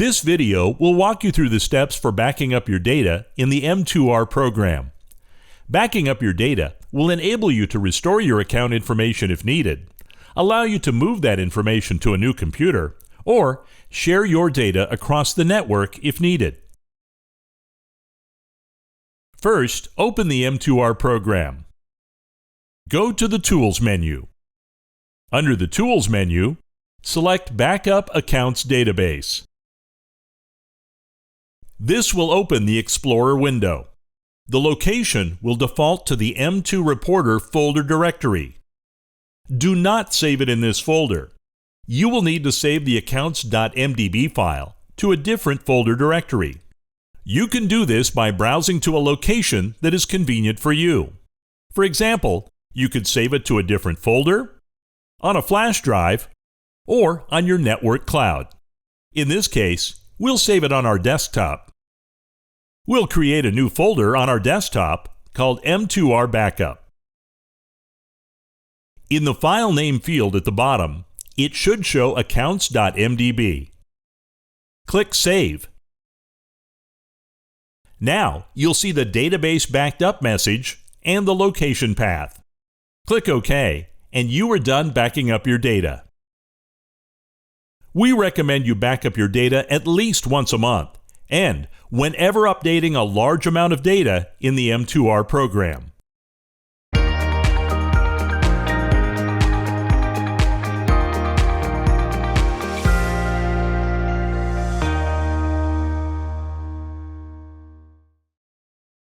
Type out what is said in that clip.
This video will walk you through the steps for backing up your data in the M2R program. Backing up your data will enable you to restore your account information if needed, allow you to move that information to a new computer, or share your data across the network if needed. First, open the M2R program. Go to the Tools menu. Under the Tools menu, select Backup Accounts Database. This will open the Explorer window. The location will default to the M2 Reporter folder directory. Do not save it in this folder. You will need to save the accounts.mdb file to a different folder directory. You can do this by browsing to a location that is convenient for you. For example, you could save it to a different folder, on a flash drive, or on your network cloud. In this case, we'll save it on our desktop. We'll create a new folder on our desktop called M2R-Backup. In the file name field at the bottom, it should show accounts.mdb. Click Save. Now, you'll see the database backed up message and the location path. Click OK, and you are done backing up your data. We recommend you back up your data at least once a month, and whenever updating a large amount of data in the M2R program.